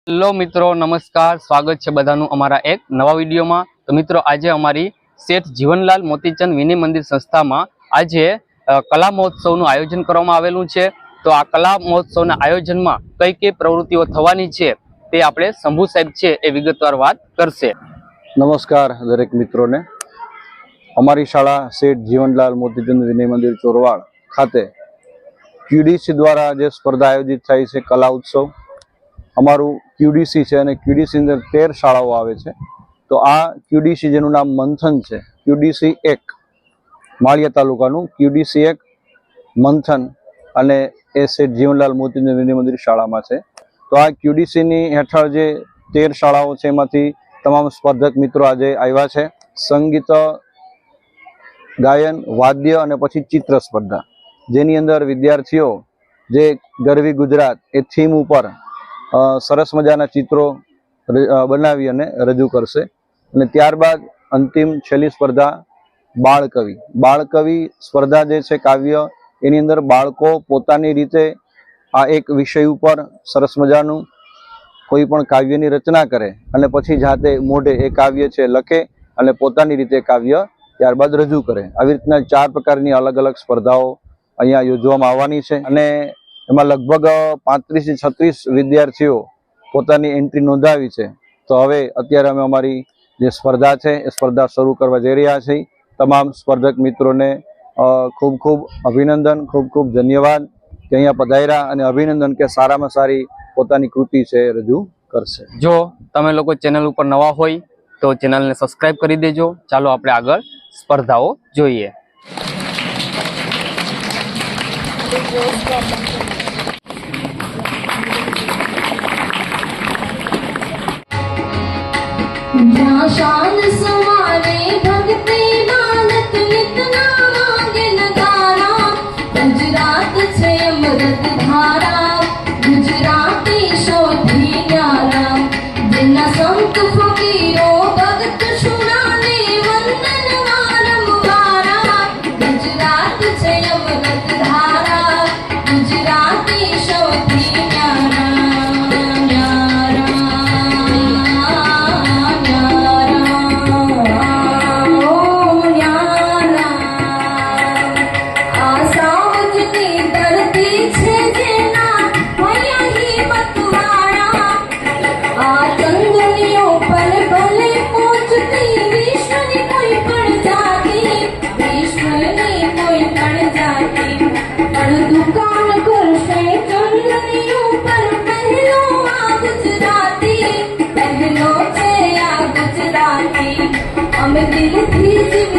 Hello મિત્રો, નમસ્કાર. સ્વાગત છે બધાનું અમારા એક નવા વિડીયોમાં. તો મિત્રો, આજે અમારી શેઠ જીવનલાલ મોતીચંદ વિનય મંદિર સંસ્થામાં આજે કલા મહોત્સવનું આયોજન કરવામાં આવેલું છે. તો આ કલા મહોત્સવના આયોજનમાં કઈ કઈ પ્રવૃત્તિઓ થવાની છે તે આપણે શંભુ સાહેબ છે એ વિગતવાર વાત કરશે. નમસ્કાર દરેક મિત્રોને. અમારી શાળા શેઠ જીવનલાલ મોતીચંદ વિનય મંદિર ચોરવાડ ખાતે ક્યુડીસી દ્વારા જે સ્પર્ધા આયોજિત થઈ છે કલા ઉત્સવ, અમારું ક્યુડીસી છે અને ક્યુડીસી અંદર 13 શાળાઓ આવે છે. તો આ ક્યુડીસી જેનું નામ મંથન છે, ક્યુડીસી 1 માળિયા તાલુકાનું ક્યુડીસી 1 મંથન, અને એ શેઠ જીવનલાલ મોતીચંદ વિનય મંદિર શાળામાં છે. તો આ ક્યુડીસીની હેઠળ જે 13 શાળાઓ છે એમાંથી તમામ સ્પર્ધક મિત્રો આજે આવ્યા છે. સંગીત, ગાયન, વાદ્ય અને પછી ચિત્ર સ્પર્ધા, જેની અંદર વિદ્યાર્થીઓ જે ગરવી ગુજરાત એ થીમ ઉપર સરસ મજાના ચિત્રો બનાવી અને રજૂ કરશે. અને ત્યારબાદ અંતિમ છેલ્લી સ્પર્ધા બાળકવિ સ્પર્ધા જે છે કાવ્ય, એની અંદર બાળકો પોતાની રીતે આ એક વિષય ઉપર સરસ મજાનું કોઈ પણ કાવ્યની રચના કરે અને પછી જાતે મોઢે એ કાવ્ય છે લખે અને પોતાની રીતે કાવ્ય ત્યારબાદ રજૂ કરે. આવી રીતના 4 પ્રકારની અલગ અલગ સ્પર્ધાઓ અહીંયા યોજવામાં આવવાની છે. અને એમાં લગભગ 35 થી 36 વિદ્યાર્થીઓ પોતાની એન્ટ્રી નોંધાવી છે. તો હવે અત્યારે અમે અમારી જે સ્પર્ધા છે એ સ્પર્ધા શરૂ કરવા જઈ રહ્યા છીએ. તમામ સ્પર્ધક મિત્રોને ખૂબ ખૂબ અભિનંદન, ખૂબ ખૂબ ધન્યવાદ કે અહીંયા પધાર્યા, અને અભિનંદન કે સારામાં સારી પોતાની કૃતિ છે રજૂ કરશે. જો તમે લોકો ચેનલ ઉપર નવા હોય તો ચેનલને સબસ્ક્રાઇબ કરી દેજો. ચાલો આપણે આગળ સ્પર્ધાઓ જોઈએ. शान सवारे भक्ति नानक नित नामांगे नगारा, गुजरात छे अमृत धारा, गुजराती शोधी न्यारा, जिन्ना संत फकीरो भगत सुनाने वंदन वारंवारा, गुजरात छे अमृत धारा, गुजराती शोधी न्यारा. I'm a little piece of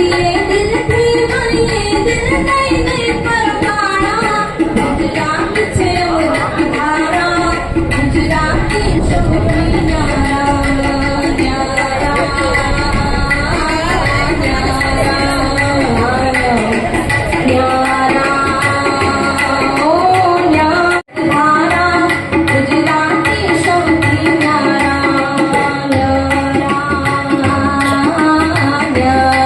yeah.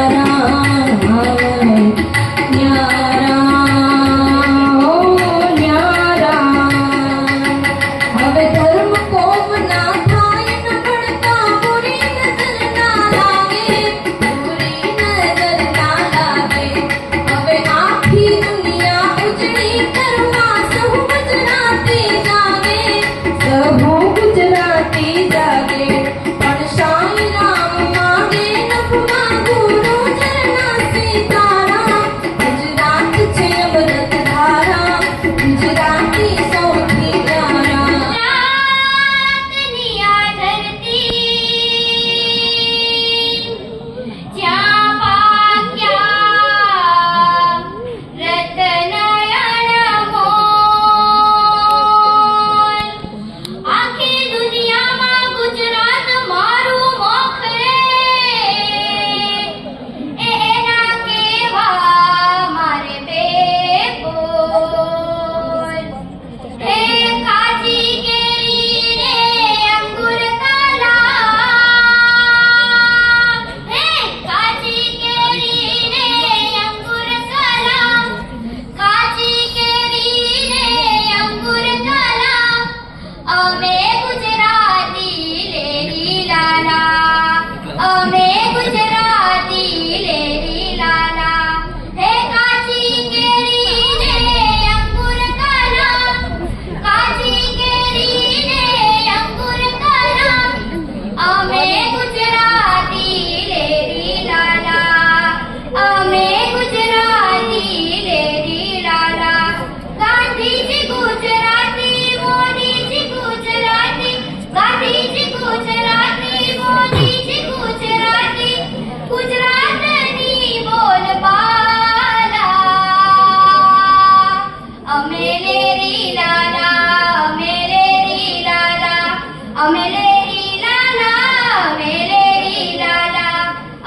અમે લેરી લાલા, અમે લેરી લાલા,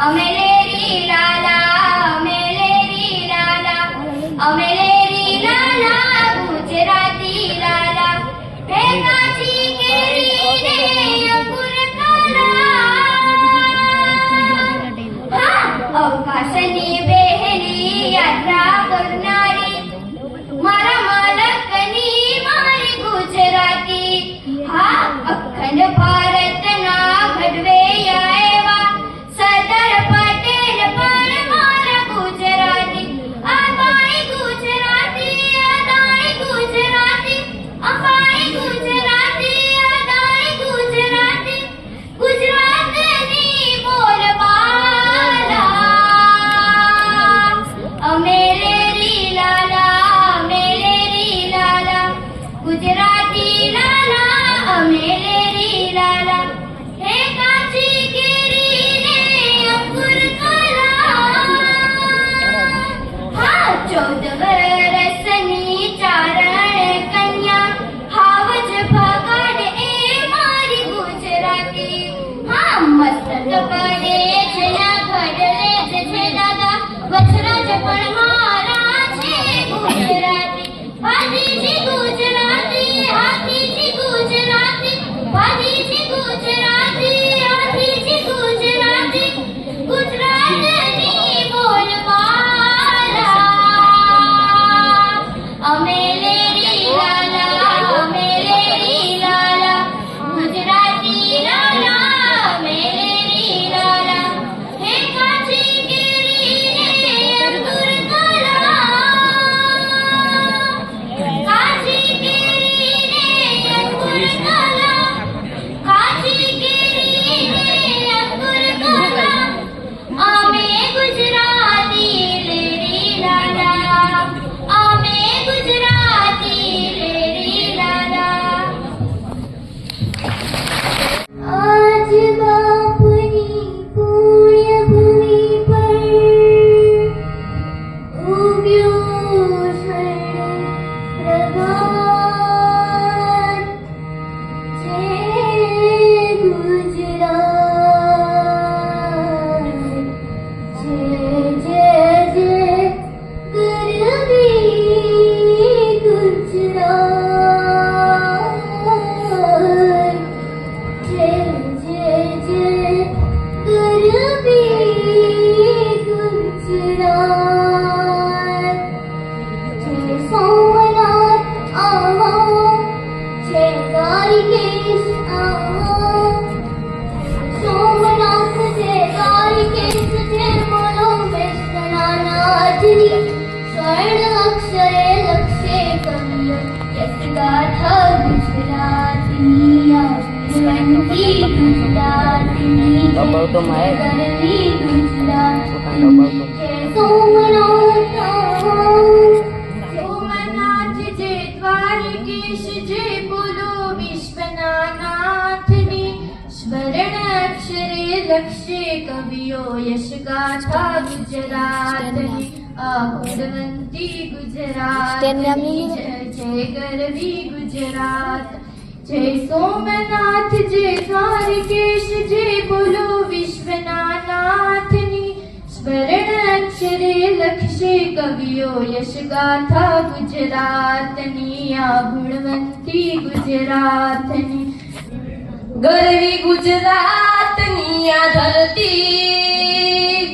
અમે લેરી લાલા, અમે લેરી લાલા, અમે લેરી લાલા, ગુજરાતી લાલા. હે કાચી કેરી ને અંગુર કાલા, અવકાશની વહેલી યાત્રા કરનારી મારા માલકની મારી ગુજરાતી. હા, અખંડ ભારતના ઘડવૈયા એવા સરદાર પટેલ પણ મારા ગુજરાતી. અંબાણી ગુજરાતી, અદાણી ગુજરાતી, અંબાણી ગુજરાતી, અદાણી ગુજરાતી, ગુજરાતની બોલબાલા. અમે લેરી લાલા, અમે લેરી લાલા, ગુજરાતી લાલા, અમે લેરી લાલા. હે કાચી કેરી ને અંગુર કાલા. હા, 14 વર્ષની ચારણ કન્યા, હાવજ ભગાડ એ મારી ગુજરાતી. હા, મસ્તક પડે છે ના ઘડલે છે દાદા, વચરાજ પણ મારા છે ગુજરાતી. હાથીજી ગુજરાતી, હાથીજી ગુજરાતી, હાથીજી ગુજરાતી, હાથીજી ગુજરાતી, ગુજરાતની બોલબાલા. અમે લેરી લાલા, અમે લેરી લાલા, ગુજરાતી લાલા, અમે લેરી લાલા. હે કાચી કેરી ને અંગુર કાલા, કાચી કેરી ને અંગુર કાલા, કાચી કેરી ને અંગુર કાલા. અમે ગુજરાતી લેરી લાલા, અમે ગુજરાતી લેરી લાલા. આજ બાપુની પુણ્ય ભૂમિ પર ઉગ્યો સ્વર્ણ પ્રભાત. જય ગુજરાત, જય જય જય ગરવી ગુજરાત, જય જય જય ગરવી ગુજરાત. જય સોમનાથ આવો, જય દ્વારિકેશ આવો, સોમનાથ જય દ્વારિકેશ, જય બોલો વૈષ્ણવનાથની. સ્વર્ણ અક્ષરે લક્ષે કવિય યશ ગાથા ગુજરાતની. આવંતી ગુજરાતની, ગરવી ગુજરાતની. જય સોમનાથ આવો, સોમનાથ જય દ્વારિકેશ, જય બોલો વિશ્વનાથની. સ્વર્ણ અક્ષરે લક્ષે કવિઓ યશ ગાથા ગુજરાતની. આ ગુણવંતી ગુજરાતની, જય જય ગરવી ગુજરાત. જય સોમનાથ જય દ્વારિકેશ, જય બોલો વિશ્વનાથની. સ્વર્ણ અક્ષરે લક્ષે કવિઓ યશ ગાથા ગુજરાતની. આ ગુણવંતી ગુજરાતની. ગરવી ગુજરાતની આ ધરતી,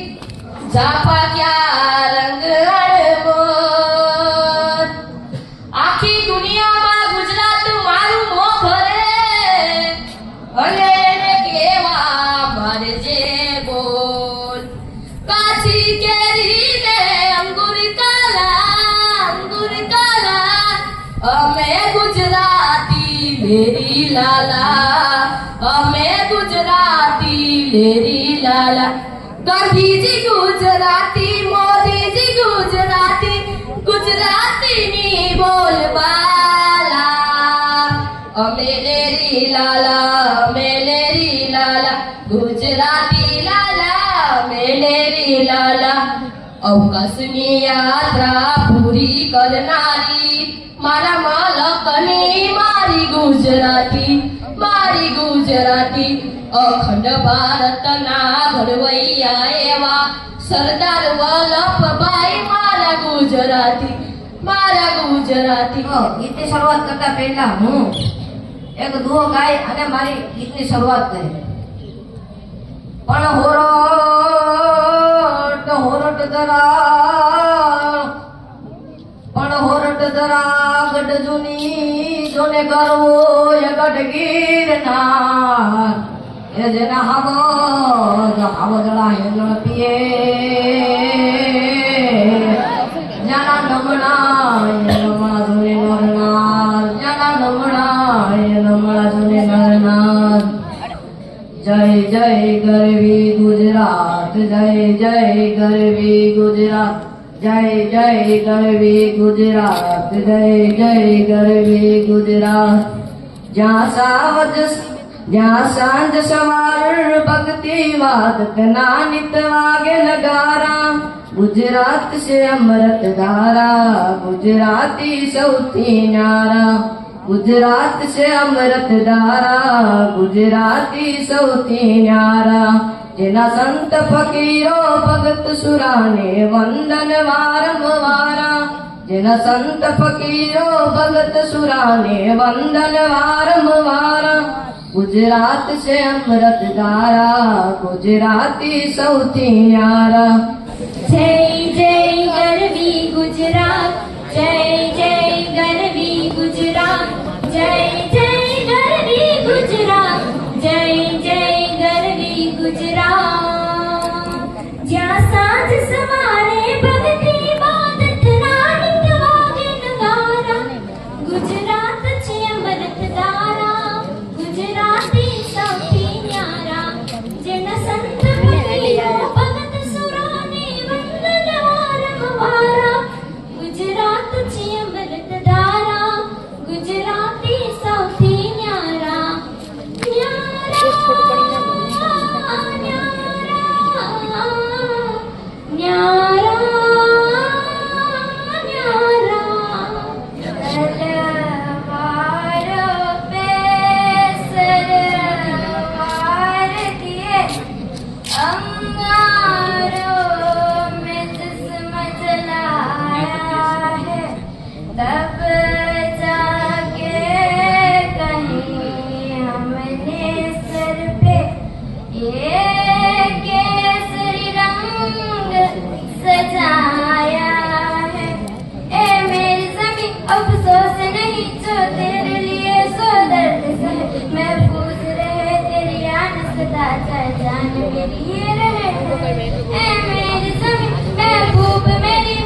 ઝાપા ક્યાં રંગ અણમોલ. આખી દુનિયામાં ગુજરાત મારું મોં ભરે, અને એને કહેવા મારે જે બોલ. કાચી કેરી ને અંગુર કાલા, અંગુર કાલા, અમે ગુજરાતી લેરી લાલા, અમે ગુજરાતી લેરી લાલા. ગાંધીજી ગુજરાતી, મોદીજી ગુજરાતી, ગુજરાતીની બોલબાલા. અમે લેરી લાલા, અમે લેરી લાલા, ગુજરાતી લાલા, અમે લેરી લાલા. અવકાશની યાત્રા પૂરી કરનારી મારા માલકની મારી ગુજરાતી. મારી ગુજરાતી અખંડ ભારતના ઘડવૈયા એવા સરદાર વલ્લભભાઈ મારા ગુજરાતી ગીતની શરૂઆત કરતા પહેલા હું એક દુહો ગાય અને મારી ગીતની શરૂઆત કરી. પણ હોરટ ધરા ગઢ જૂની જોને કરવો એ ગઢ ગીરના એ જેના હાવદળા હેલણ પીએ જાના નમણા નમણા જોને નરનાર જાના નમણા નમણા જોને નરનાર. જય જય ગરવી ગુજરાત જય જય ગરવી ગુજરાત જય જય ગરવી ગુજરાત જય જય ગરવી ગુજરાત. જ્યાં સાંજ સવાર ભક્તિ વાદકના નિત વાગે નગારા ગુજરાત છે અમૃત ધારા ગુજરાતી સૌથી ન્યારા ગુજરાત છે અમૃત ધારા ગુજરાતી સૌથી ન્યારા. જેના સંત ફકીરો ભગત સુરાને વંદન વારંવારા જેના સંત ફકીરો ભગત સુરાને વંદન વારંવારા. ગુજરાત છે અમૃત ધારા ગુજરાતી સૌથી ન્યારા. જય જય ગરવી ગુજરાત જય જય ગરવી ગુજરાત જય જય ગરવી ગુજરાત જય જય ગરવી ગુજરાત. જ્યાં સાંજ સવારે ભક્તિ વાદકના નિત વાગે નગારા ગુજરાત છે અમૃત ધારા ગુજરાતી સૌથી ન્યારા. જેના સંત ફકીરો ભગત સુરાને વંદન વારંવારા ગુજરાત છે અમૃત ધારા ગુજરાતી સૌથી ન્યારા. तब जाके कहीं हमने सर पे ये केसरी रंग सजाया है. ए मेरी ज़मीं अफसोस नहीं जो तेरे लिए सो दर्द सहे. महफूज रहे तेरी आन सदा जान मेरी ये रहे. ए मेरी ज़मीं महबूब मेरी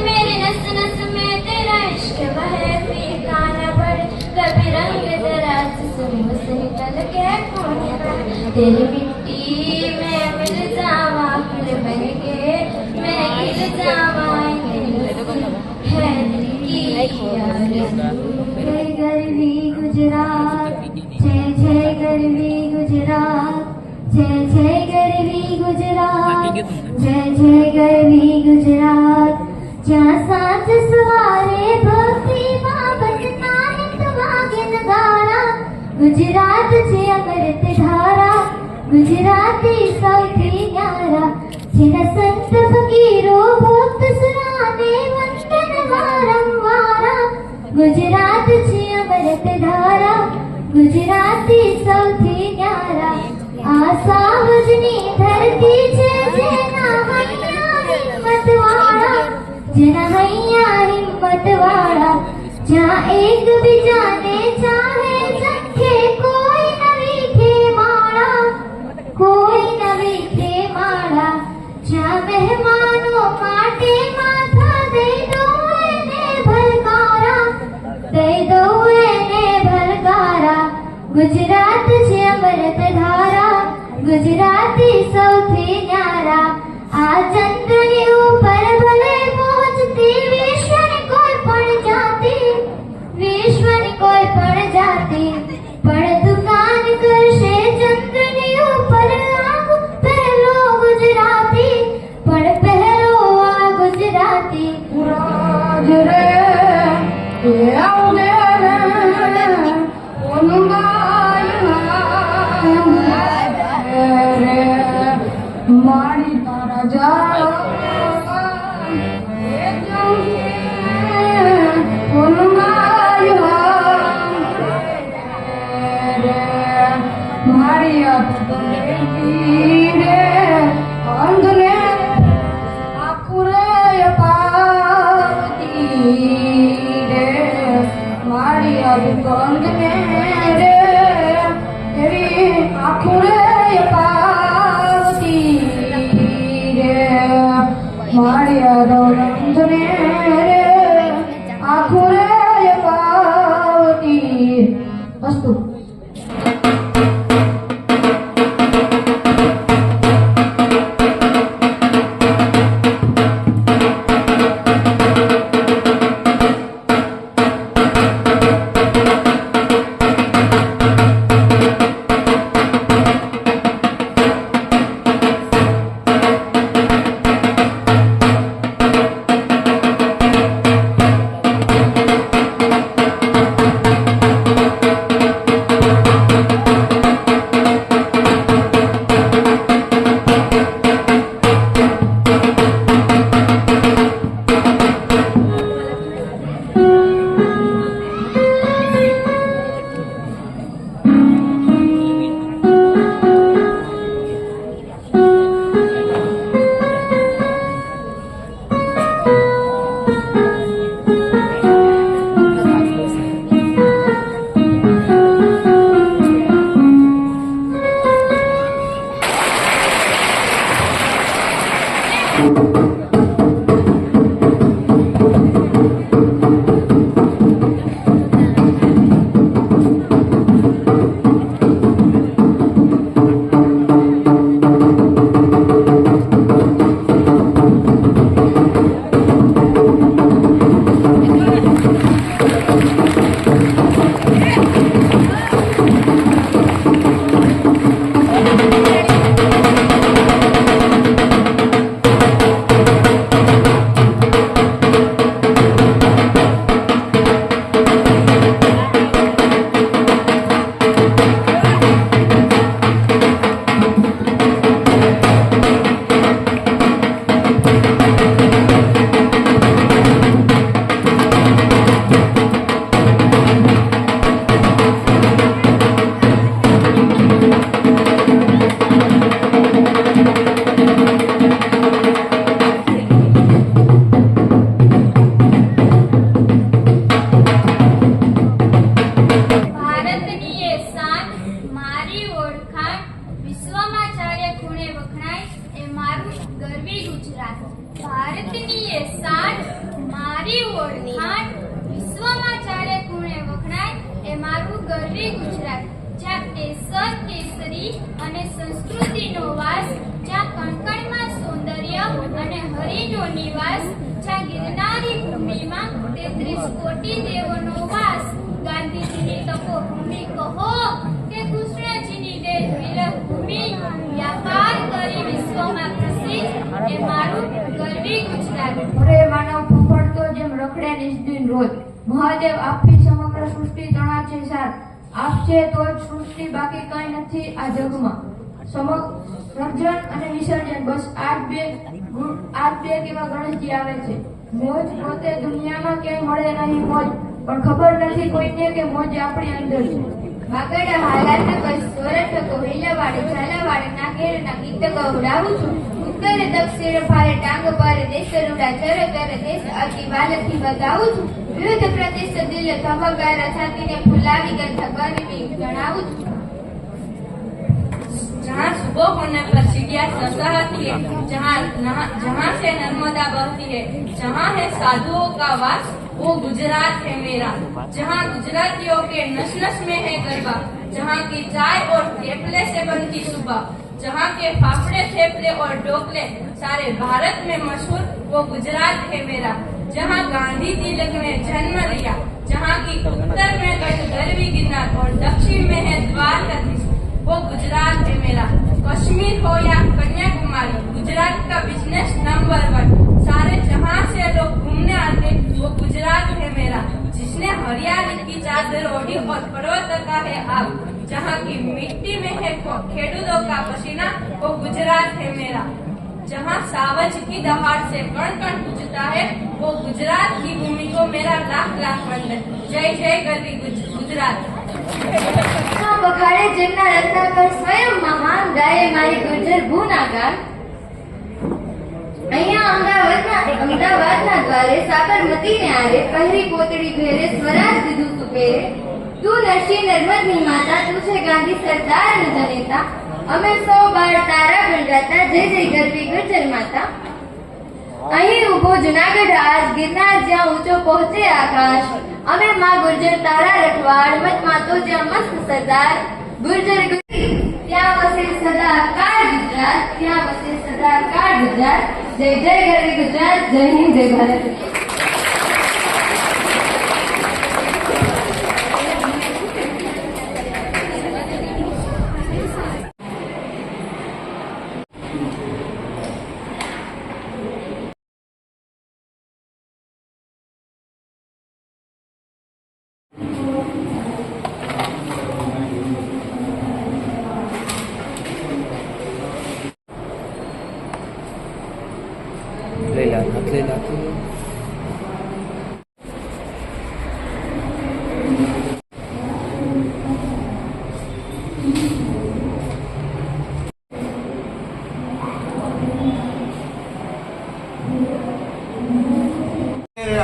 नस नस में तेरा इश्क बहे. फीका न पड़े कभी रंग जरा जिस्म से निकल के कौन है. तेरी मिट्टी में मिल जावा फिर बन के मैं गिर जावा. है दिल की जय गरवी गुजरात जय जय गरवी गुजरात जय जय गरवी गुजरात जय जय गरवी गुजरात. જ્યાં સાંજ સવારે ભક્તિ બાબતના નિત વાગે નગારા ગુજરાત છે અમૃત ધારા ગુજરાતી સૌથી ન્યારા. જેના સંત ફકીરો ભક્ત સુરાને વંદન વારંવારા ગુજરાત છે અમૃત ધારા ગુજરાતી સૌથી ન્યારા. આ સાવજની ધરતી છે જેના હૈયા હિંમતવાળા જેના હૈયા હિંમતવાળા. જ્યાં એકબીજાને ચાહે સખે કોઈ નવી ખેમાળા કોઈ નવી ખેમાળા. જ્યાં મહેમાનો માટે માથા દઈ દો એને ભલકારા દઈ દો એને ભલકારા. ગુજરાત છે અમૃત ધારા ગુજરાતી સૌથી ન્યારા. આ ચંદ્રની ઉપર ભલે પહોંચતી વિશ્વની કોઈ પણ જાતિ પણ દુકાન કરશે ચંદ્રની ઉપર. પહેલો ગુજરાતી પણ પહેલો આ ગુજરાતી. રાજ રે આવને રે ઓનમાય મારી તારા જાઓ મારી રે અંધને આખુરે પાવતી રે મારી અંધને રે એવી આખુરે પાવતી રે મારી અંધને રે આખુરે પાવતી અસ્તુ. ભારતની એ શાન મારી ઓળખાણ વિશ્વમાં ચારે ખૂણે વખણાય એ મારું ગરવી ગુજરાત. જ્યાં કેસર કેસરી અને સંસ્કૃતિનો વાસ, જ્યાં કણકણમાં સૌંદર્ય અને હરિનો નિવાસ, જ્યાં ગિરનારી ભૂમિમાં 33 કોટી દેવોનો વાસ. ગાંધીજીની તપોભૂમિ કહો કે કૃષ્ણજીની વીરભૂમિ, વ્યાપાર કરી વિશ્વમાં પ્રસિદ્ધ એ મારું ગરવી ગુજરાત. અરે માનવ ફફડતો જેમ રખડે નિષ્દિન રોજ, મહાદેવ આપી સમગ્ર સૃષ્ટિ તણા છે સાથ. આપશે તો જ સૃષ્ટિ, બાકી કઈ નથી આ જગમાં. સર્જન અને વિસર્જન, બસ આ જ બે કેવા ગણેશજી આવે છે. મોજ પોતે દુનિયામાં ક્યાંય મળે નહીં મોજ, પણ ખબર નથી કોઈને કે મોજ આપણી અંદર છે. આગળ હાલાત બસ સોરઠ કો હિલવાડે ઝાલાવાડે નાગેરના ગીત ગવડાવું છું. ઉત્તર દક્ષિણ ફારે ટાંગ પર દેશ રૂડા ચર કર દેશ અતિ વાલથી બગાવું છું. વિરુદ્ધ પ્રદેશ દિલ ધમકારા છાતીને ફુલાવી ગંધ ગરમી જણાવું છું. जहाँ सुबह होने पर चिड़िया चहचहाती है, जहाँ से नर्मदा बहती है, जहाँ है साधुओं का वास, वो गुजरात है मेरा. जहाँ गुजरातियों के नस नस में है गरबा, जहाँ की चाय और थेपले से बनती सुबह, जहाँ के फाफड़े थेपले और ढोकले सारे भारत में मशहूर, वो गुजरात है मेरा. जहाँ गांधी तिलक ने जन्म लिया, जहाँ की उत्तर में गरवी गिरनार और दक्षिण में है द्वारकाधीश, वो गुजरात है मेरा. कश्मीर हो या कन्याकुमारी, गुजरात का बिजनेस नंबर 1. सारे जहां से लोग घूमने आते, वो गुजरात है मेरा. जिसने हरियाली की चादर ओढ़ी और पर्वत का है आप, जहाँ की मिट्टी में है खेडूतों का पसीना, वो गुजरात है मेरा। जहाँ सावज की दहाड़ से कण कण पूजता है, वो गुजरात की भूमि को मेरा लाख लाख वंदन। जय जय गरवी गुजरात। વખાડે જેમના રત્નાકર સ્વયં મહાન ગાય મારી ગુર્જર ગુનાગાન. અહીંયા અમદાવાદના દ્વારે સાબરમતીને આરે પહેરી પોતળી ભેરે સ્વરાજ દીધું સુપેરે. તું નરસિંહ નર્મદની માતા, તું છે ગાંધી સરદાર જનેતા. અમે સૌ બાળ તારા ગણગાતા, જય જય ગરવી ગુર્જર માતા. અહીં ઉભો જુનાગઢ આજ, ગિરનાર જ્યાં ઊંચો પહોંચે આકાશ. અમે માં ગુર્જર તારા રખવાડ, મત માતો જ્યાં મસ્ત સરદાર. ગુર્જર ત્યાં વસે સદાકાળ ગુજરાત, ત્યાં વસે સદાકાળ ગુજરાત. જય જય ગરવી ગુજરાત, જય હિન્દ, જય ભારત.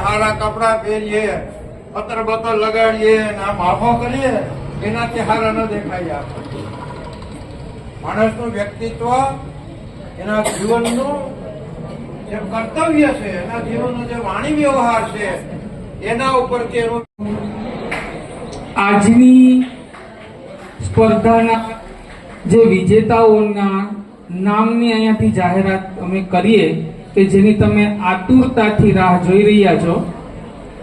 હારા કપડા પહેરીએ, પતર બતર લગાડીએ, આમ આફો કરીએ, એનાથી હારા ન દેખાય. માણસનું વ્યક્તિત્વ એના જીવનનું જે કર્તવ્ય છે, એના જીવનનો જે વાણી વ્યવહાર છે, એના ઉપર તેનું આજની સ્પર્ધાના જે વિજેતાઓના નામની અહીંયાથી જાહેરાત અમે કરીએ કે જેની તમે આતુરતાથી રાહ જોઈ રહ્યા છો.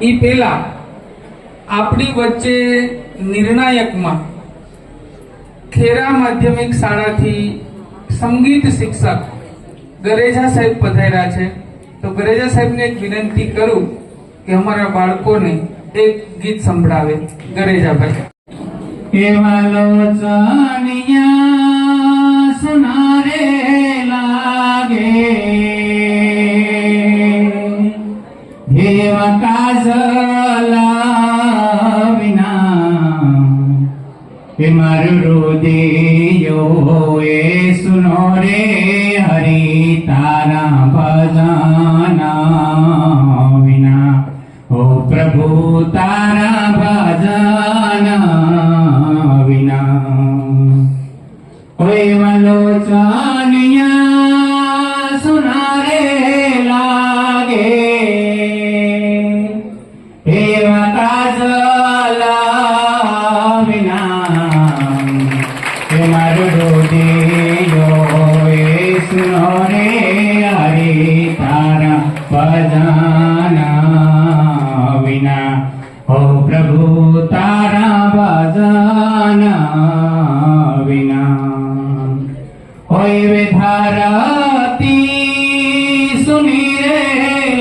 એ પહેલા આપણી વચ્ચે નિર્ણાયકમાં ખેરા માધ્યમિક શાળાથી સંગીત શિક્ષક ગરેજા સાહેબ પધાર્યા છે. તો ગરેજા સાહેબને એક વિનંતી કરું કે અમારા બાળકોને એક ગીત સંભળાવે. ગરેજાભાઈ. એવા લોચનિયા સુનારે લાગે, દેવ કાજલા વિના એ મારું હૃદયો એ સુનો રે હરી તારા ભજન વિના. ઓ પ્રભુ તારા ભજન વિના. ઓય વલોચનિયા સુનારે લાગે, એવા કાજલા વિના એ મારું હૃદયો એ સુનો રે હરી તારા ભજન વિના. ઓ પ્રભુ તારા ભજન વિના. હોય વે ધારતી સુની રે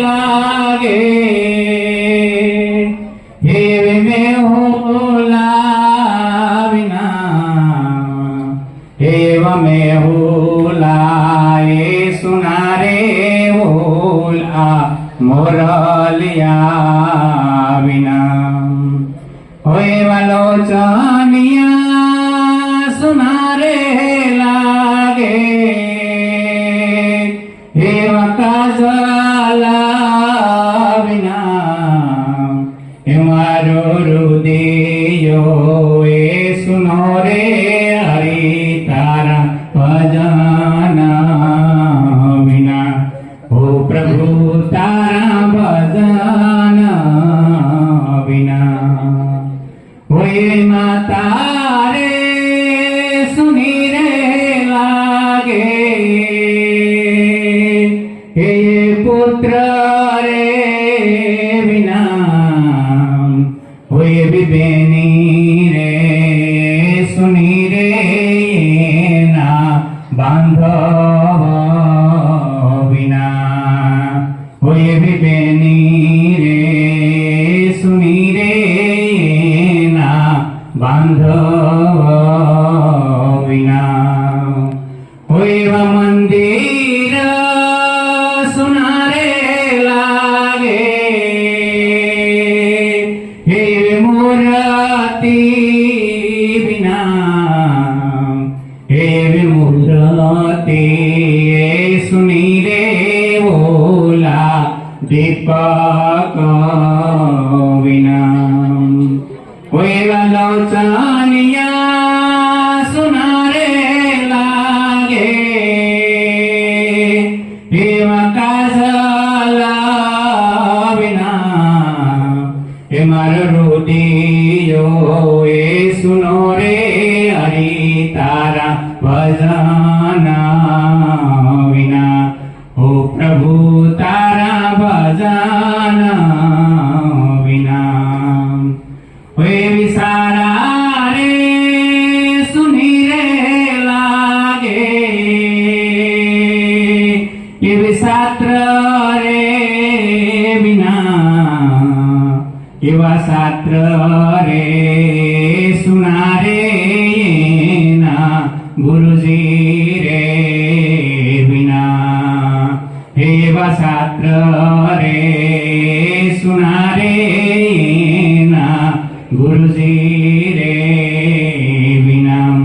લાગે, હેવે મેહુલા વિના. એવા મેહુલા એ સુનારે ઓલા મોરલિયા વિના. હોય વલોચનિયા સુનારે લાગે, એવા કાજલા વિના એ મારો હૃદયો એ સુનો રે હરી તારા ભજન વિના. ઓ પ્રભુ તારા ભજન વિના. હોય માતા રે સુની રે લાગે, હે પુત્ર રે વિના. હોય બેની રે સુની રે ના બાંધવ વિના. હોય બેની રે સુની રે ના બાંધવ એવા મંદિર સુનારે લાગે, એવી મૂર્તિ વિના, એવી મૂર્તિ સુની રે ઓલા દીપક વિના, એવા લોચાનિયા સુનારે લાગે, એવા કાજલા વિના, એ મારો રુદિયો એ સુનો રે હરી તારા ભજન વિના, ઓ પ્રભુ તારા ભજન વિના, એવી સારા રે સુની રે લાગે, એવી સાત્ર રે વિના, એવા સાત્ર રે સુનારે ના ગુરુજી રે વિના, એવા સાત્ર રે સુનારે ના ગુરુજી રે વિના,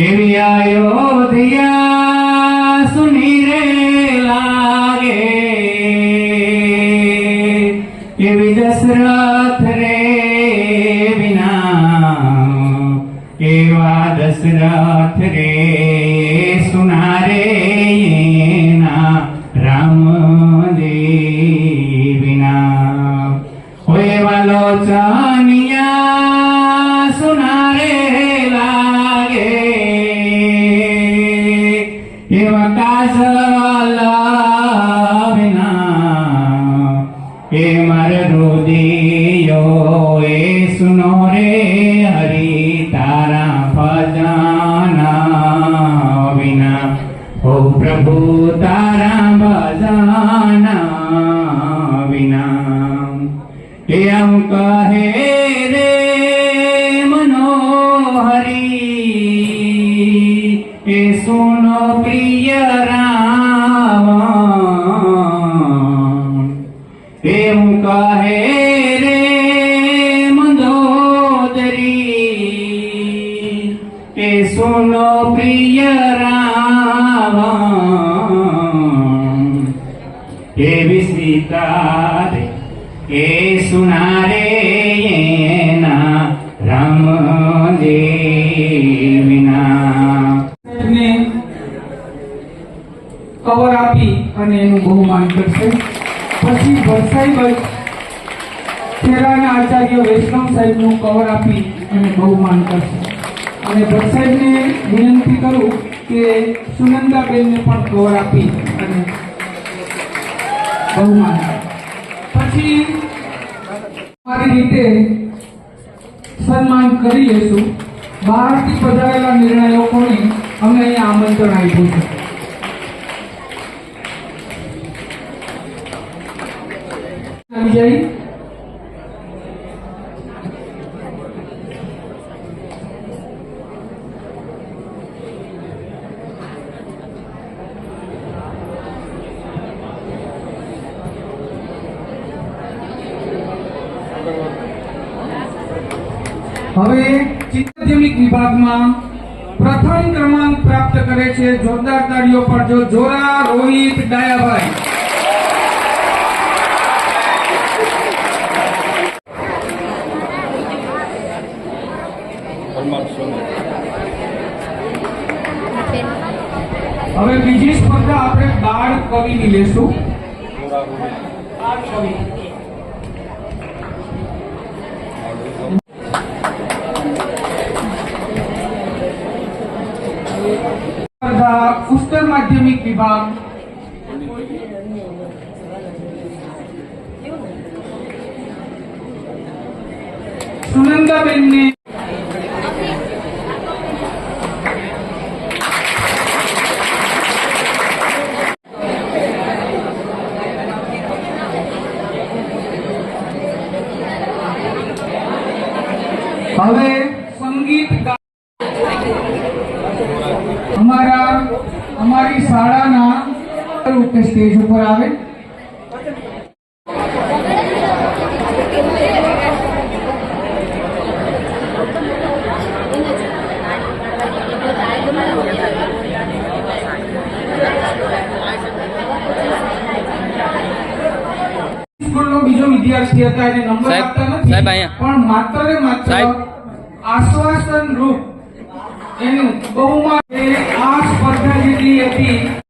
એવી અયોધ્યા સુની રે લાગે, એવી દશરથ રે વિના, એવા દશરથ રે સુનારે ના રામજી વિના, એવા લોચનિયા સુનારે લાગે, એવા કાજલા વિના, એ મારે રુદિયો એ સુનો રે હરી તારા ભજન વિના, ઓ પ્રભુ તારા ભજન વિના, એમ કહે રે મનોહરી એ સુનો પ્રિય રામ, એમ કહે રે મંદોદરી એ સુનો પ્રિય રામ, એવી સીતા રે એ સુનારે ના રામજી વિના, કવર આપી અને એનું બહુમાન કરશે. પછી ભરસાઈભાઈ ખેરાના આચાર્ય વૈષ્ણવ સાહેબનું કવર આપી અને બહુમાન કરશે. અને ભરસાઈબને વિનંતી કરું કે સુનંદાબેનને પણ કવર આપી અને બહુમાન આપે. પછી અમારી રીતે સન્માન કરી લેશું. બહારથી પધારેલા નિર્ણાયકોને અમે અહીંયા આમંત્રણ આપ્યું છે. વિજય હવે ચિત્રજ્ઞાનિક વિભાગમાં પ્રથમ ક્રમાંક પ્રાપ્ત કરે છે. જોરદાર તાળીઓ પાડજો. જોરા રોહિત ડાયાભાઈ. હવે બીજી સ્પર્ધા આપણે બાળ કવિની લેશું. બાળ કવિ સ્પર્ધા ઉચ્ચતર માધ્યમિક વિભાગ. સુનંદાબેનને હવે સંગીત અમારા અમારી શાળાના રૂપે સ્ટેજ ઉપર આવે. સ્કૂલનો બીજો વિદ્યાર્થી હતા, એને નંબર સાહેબ, આપતા નથી, સાહેબ અહીંયા. પણ માત્ર ને માત્ર સાહેબ. આશ્વાસન રૂપ એનું બહુમાન આ સ્પર્ધા જેટલી હતી